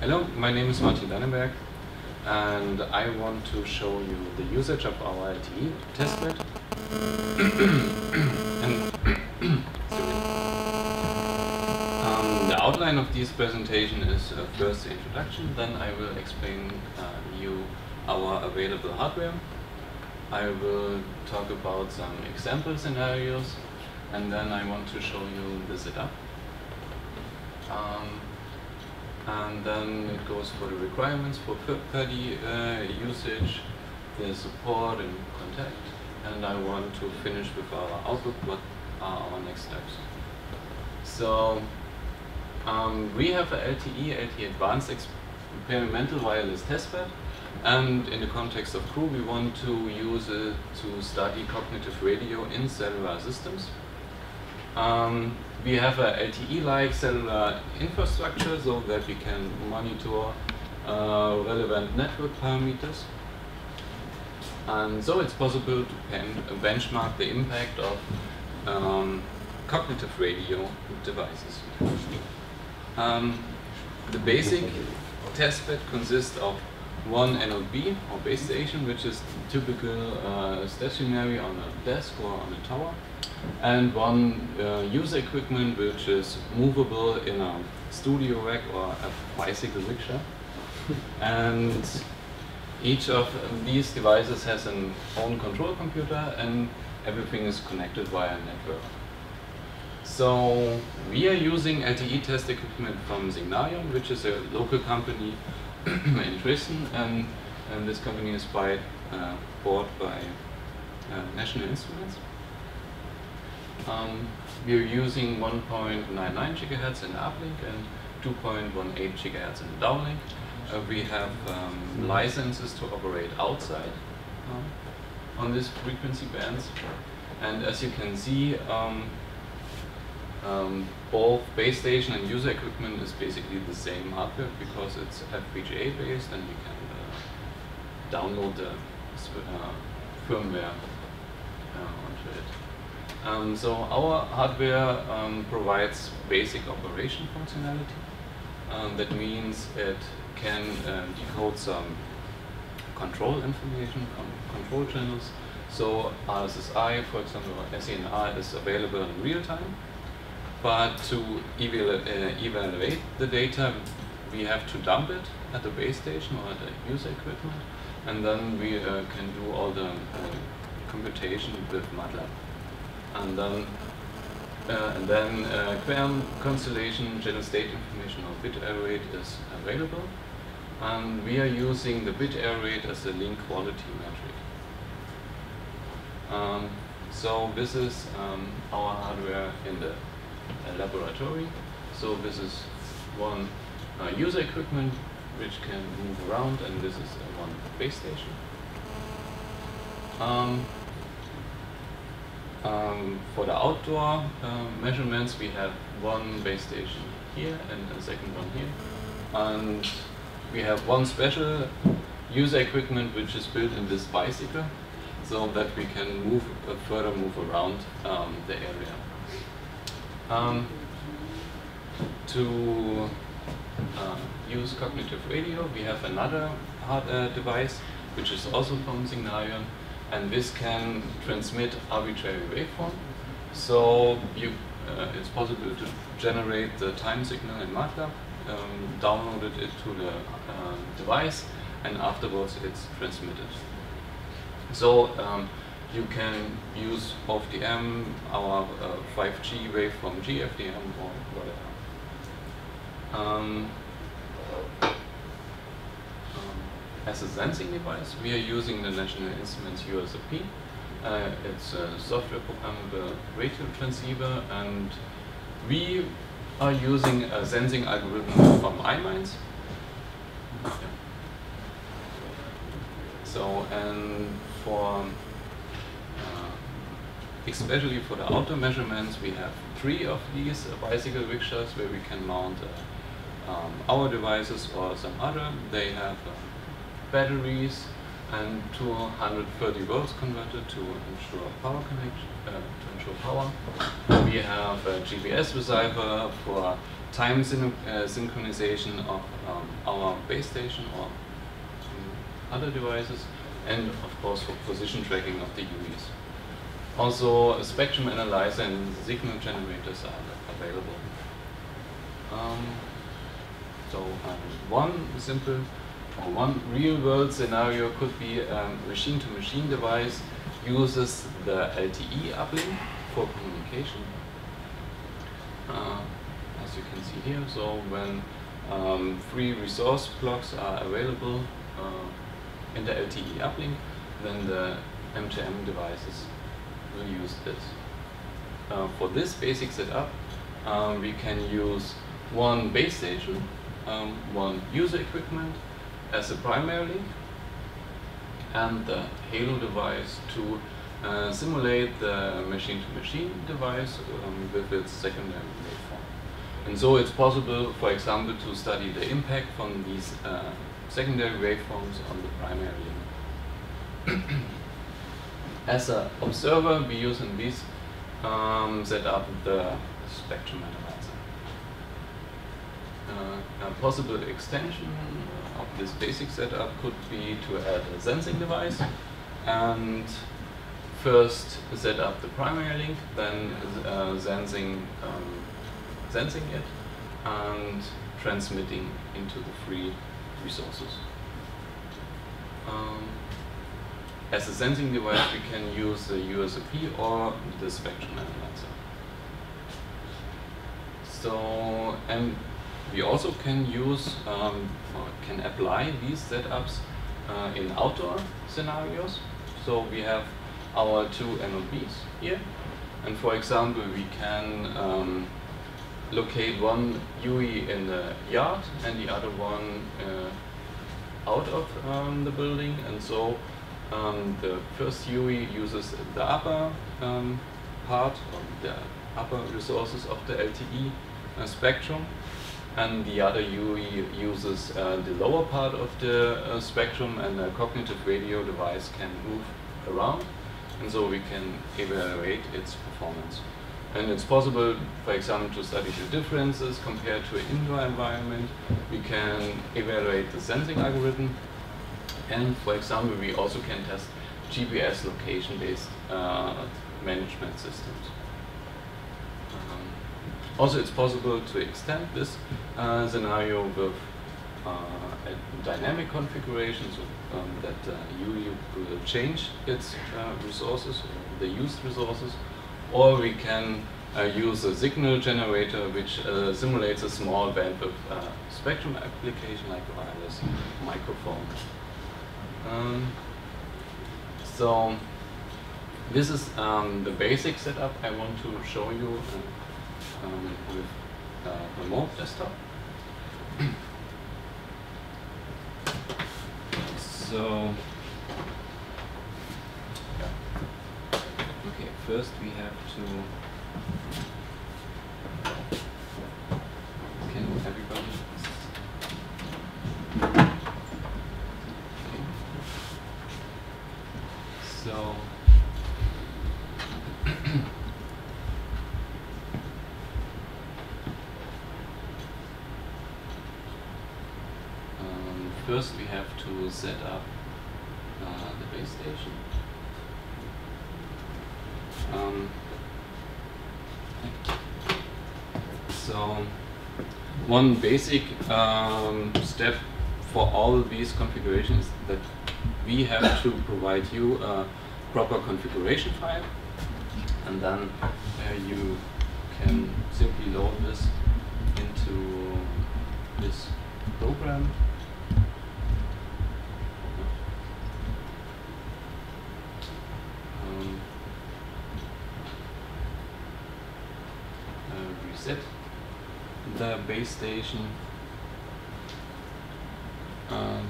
Hello, my name is Danneberg, and I want to show you the usage of our LTE testbed. The outline of this presentation is first the introduction, then I will explain you our available hardware. I will talk about some example scenarios, and then I want to show you the setup. And then it goes for the requirements for PUD usage, the support and contact, and I want to finish with our outlook, what are our next steps. So we have a LTE Advanced Experimental Wireless Testbed, and in the context of crew we want to use it to study cognitive radio in cellular systems. We have a LTE-like cellular infrastructure so that we can monitor relevant network parameters. And so it's possible to benchmark the impact of cognitive radio devices. The basic testbed consists of one NOB or base station, which is typical stationary on a desk or on a tower, and one user equipment which is movable in a studio rack or a bicycle rickshaw. And each of these devices has an own control computer, and everything is connected via network. So we are using LTE test equipment from Signarium, which is a local company in Dresden, and this company is bought by National Instruments. We are using 1.99 GHz in the uplink and 2.18 GHz in the downlink. We have licenses to operate outside on these frequency bands, and as you can see, both base station and user equipment is basically the same hardware because it's FPGA based, and you can download the firmware onto it. So our hardware provides basic operation functionality. That means it can decode some control information from control channels. So RSSI, for example, or SENR is available in real time. But to evaluate the data, we have to dump it at the base station or at the user equipment, and then we can do all the computation with MATLAB. And then QAM constellation general state information or bit error rate is available, and we are using the bit error rate as a link quality metric. So this is our hardware in the laboratory. So this is one user equipment which can move around, and this is one base station. For the outdoor measurements, we have one base station here and a second one here, and we have one special user equipment which is built in this bicycle, so that we can further move around the area. To use cognitive radio, we have another device which is also from Signarium, and this can transmit arbitrary waveform. So it's possible to generate the time signal in MATLAB, download it to the device, and afterwards it's transmitted. So you can use OFDM, our 5G waveform GFDM, or whatever. As a sensing device, we are using the National Instruments USRP. It's a software programmable radio transceiver, and we are using a sensing algorithm from iMinds. So, and for especially for the outdoor measurements, we have 3 of these bicycle rickshaws where we can mount our devices or some other. They have batteries and 230 volts converter to ensure power connection, to ensure power. We have a GPS receiver for time synchronization of our base station or other devices, and of course for position tracking of the UEs. Also, a spectrum analyzer and signal generators are available. One real-world scenario could be a machine-to-machine device uses the LTE uplink for communication. As you can see here, so when free resource blocks are available in the LTE uplink, then the M2M devices will use this. For this basic setup, we can use one base station, one user equipment as a primary link, and the Halo device to simulate the machine-to-machine device with its secondary waveform. And so it's possible, for example, to study the impact from these secondary waveforms on the primary link. As an observer, we use in this setup the spectrum analyzer. A possible extension of this basic setup could be to add a sensing device and first set up the primary link, then sensing it and transmitting into the free resources. As a sensing device, we can use the USOP or the spectrum analyzer. So, and we also can use or can apply these setups in outdoor scenarios. So we have our two MLBs here, and for example, we can locate one UE in the yard and the other one out of the building, and so the first UE uses the upper part, or the upper resources of the LTE spectrum, and the other UE uses the lower part of the spectrum, and a cognitive radio device can move around, and so we can evaluate its performance. And it's possible, for example, to study the differences compared to an indoor environment. We can evaluate the sensing algorithm, and for example, we also can test GPS location-based management systems. Also, it's possible to extend this scenario with a dynamic configuration, so that UE will change its resources, or the used resources, or we can use a signal generator which simulates a small bandwidth spectrum application like wireless microphone. So this is the basic setup I want to show you with remote desktop. So, okay, first we have to, can everybody? Okay. So, first we have to set up the base station. So one basic step for all these configurations is that we have to provide you a proper configuration file, and then you can simply load this into this program. Reset the base station and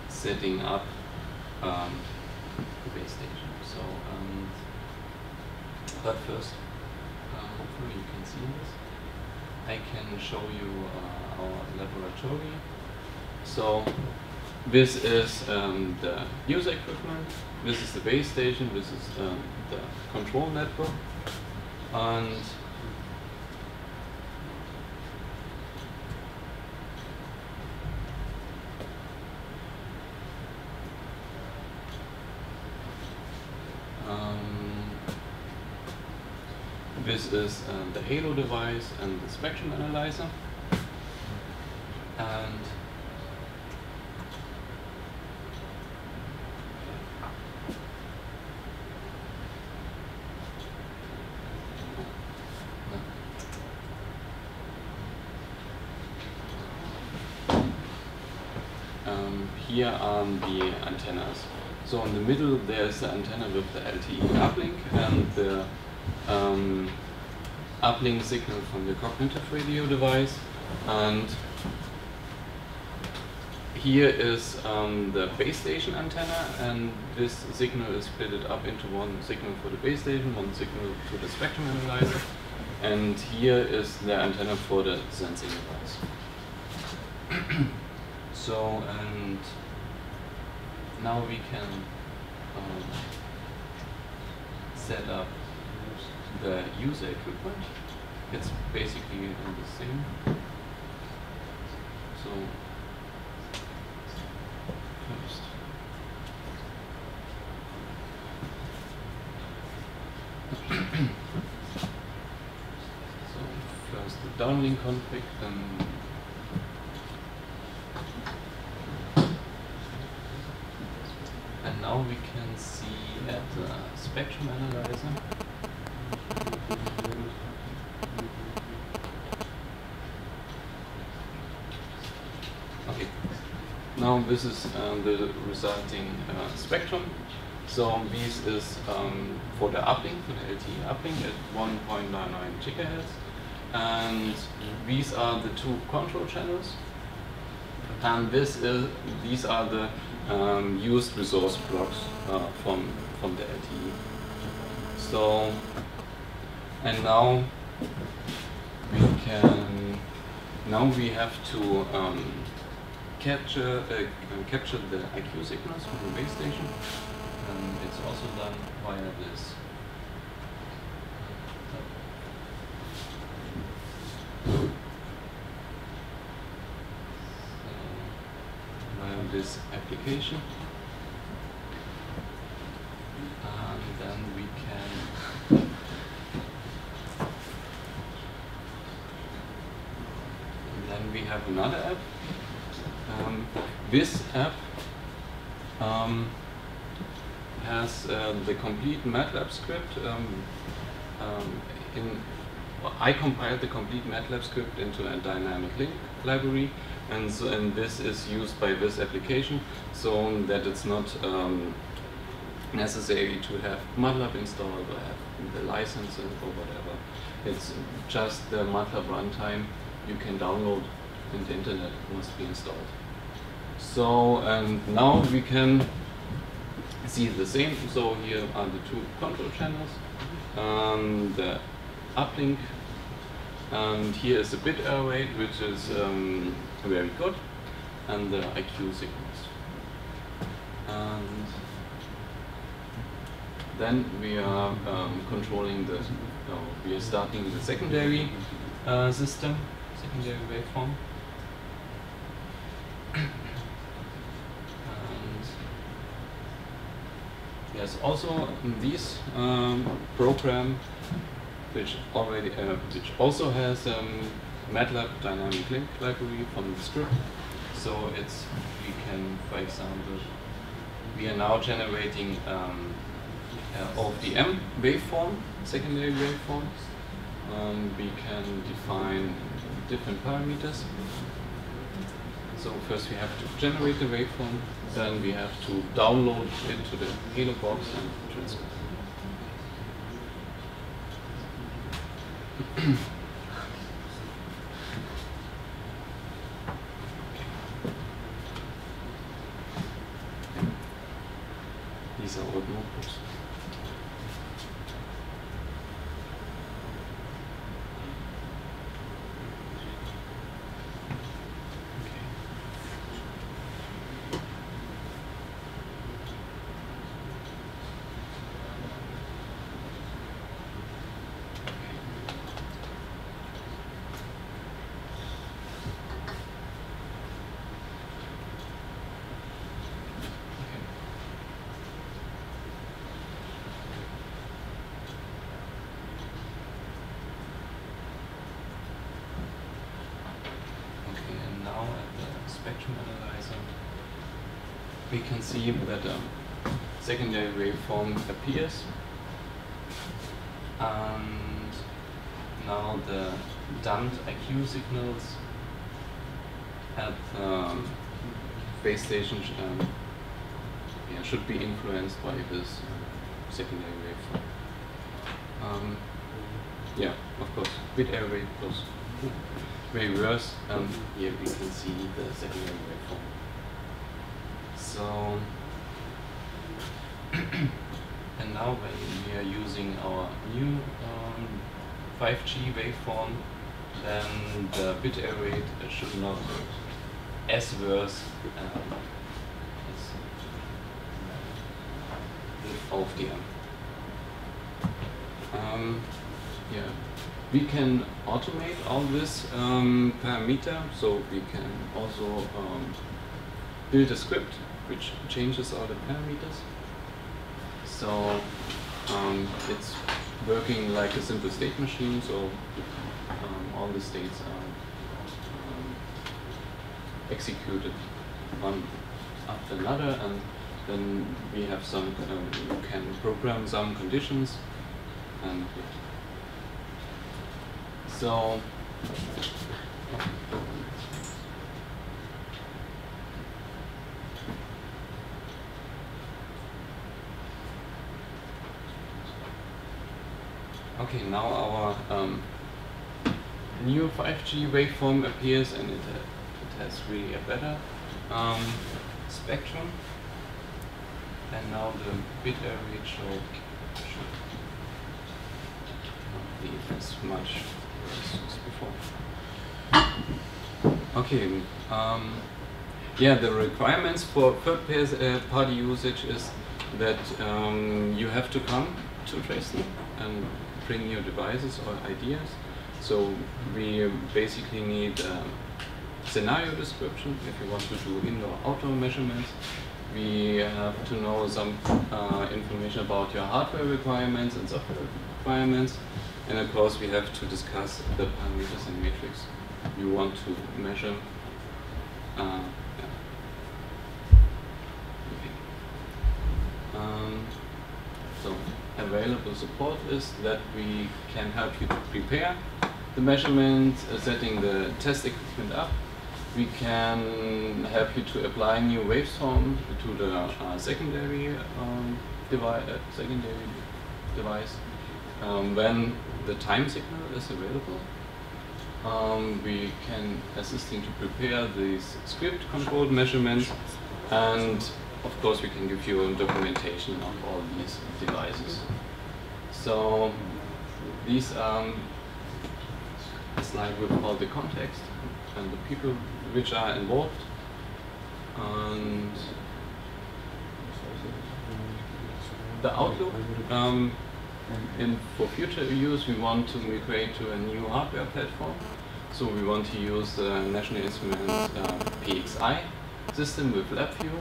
setting up the base station. So, but first, hopefully you can see this. I can show you our laboratory. So This is the user equipment, this is the base station, this is the control network, and this is the Halo device and the spectrum analyzer. And here are the antennas. So in the middle there's the antenna with the LTE uplink and the uplink signal from the cognitive radio device, and here is the base station antenna, and this signal is split up into one signal for the base station, one signal to the spectrum analyzer, and here is the antenna for the sensing device. So, and now we can set up the user equipment. It's basically the same. So first, the downlink config, then and now we can see at the spectrum analyzer. Okay, now this is the resulting spectrum. So this is for the uplink, for the LTE uplink at 1.99 gigahertz, and these are the two control channels, and these are the used resource blocks from the LTE. So, and now we have to capture the IQ signals from the base station. It's also done via this this application, and then we can have another app. This app has the complete MATLAB script. I compiled the complete MATLAB script into a dynamic link library, and this is used by this application, so that it's not necessary to have MATLAB installed or have the license or whatever. It's just the MATLAB runtime you can download, and the internet must be installed. So, and now we can see the same. So here are the two control channels, the uplink, and here is the bit error rate, which is very good, and the IQ signals. And then we are controlling we are starting the secondary system, secondary waveform. Yes, also this program, which also has MATLAB dynamic link library from the script. So we can, for example, we are now generating OFDM waveform, secondary waveform. We can define different parameters. So first we have to generate the waveform, then we have to download it to the Halo box and transmit. These are old notebooks. spectrum analyzer, we can see that a secondary waveform appears, and now the dumped IQ signals at the base station should be influenced by this secondary waveform. Yeah, of course, bit error rate goes way worse. Here we can see the secondary waveform. So, and now when we are using our new 5G waveform, then the bit error rate should not be as worse as auf die yeah, we can automate all this parameter, so we can also build a script which changes all the parameters. So it's working like a simple state machine, so all the states are executed one after another, and then we have some, we can program some conditions, and so okay, now our new 5G waveform appears, and it has really a better spectrum, and now the bit error rate should not be as much as before. Okay, yeah, the requirements for third-party usage is that you have to come to Dresden and bring your devices or ideas. So we basically need scenario description if you want to do indoor-outdoor measurements. We have to know some information about your hardware requirements and software requirements. And of course we have to discuss the parameters and metrics you want to measure. Yeah. Okay. So available support is that we can help you to prepare the measurement, setting the test equipment up. We can help you to apply new waveform to the secondary device when the time signal is available. We can assist you to prepare these script-controlled measurements, and of course we can give you documentation of all these devices. So these a slide with all the context and the people which are involved, and the outlook. For future use, we want to migrate to a new hardware platform. So we want to use the National Instruments PXI system with LabVIEW.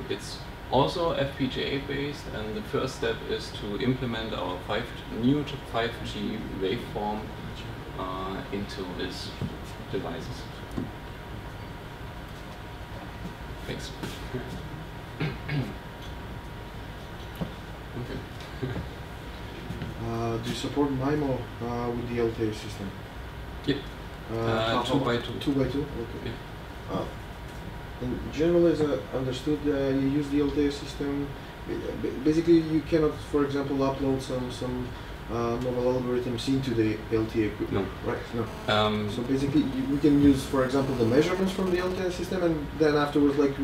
It's also FPGA based, and the first step is to implement our new 5G waveform into these devices. Thanks. Okay. Do you support MIMO with the LTE system? Yeah. 2x2. 2x2? Okay. Yeah. In general, as I understood, you use the LTE system. Basically, you cannot, for example, upload some novel algorithms into the LTE equipment, no. Right? No. So basically, we can use, for example, the measurements from the LTE system, and then afterwards, like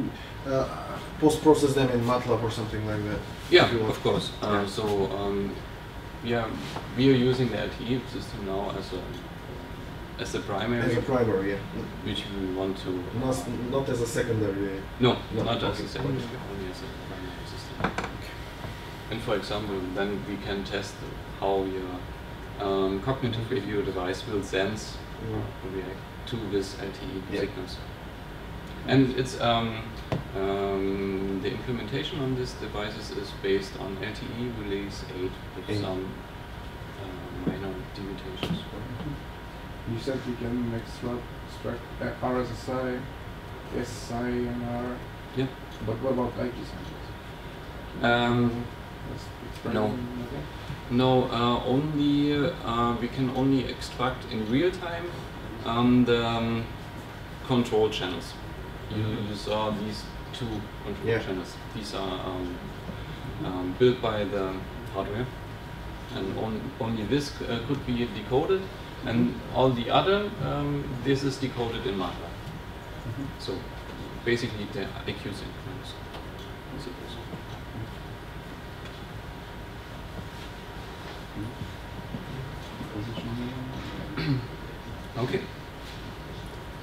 post-process them in MATLAB or something like that. Yeah, of course. Yeah, we are using the LTE system now as a primary. As a primary, yeah. Which we want to. Not as a secondary. No, not as a secondary, only as a primary system. Okay. And for example, then we can test how your cognitive radio device will sense or react to this LTE signals. And it's the implementation on these devices is based on LTE release 8 with some minor delimitations. You said you can extract RSSI SINR. Yeah. But what about IP samples? No. No, only we can only extract in real time the control channels. You saw these two control channels. These are built by the hardware, and only this could be decoded, and all the other this is decoded in MATLAB. So basically the IQ synchronous. Okay.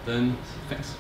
Then thanks.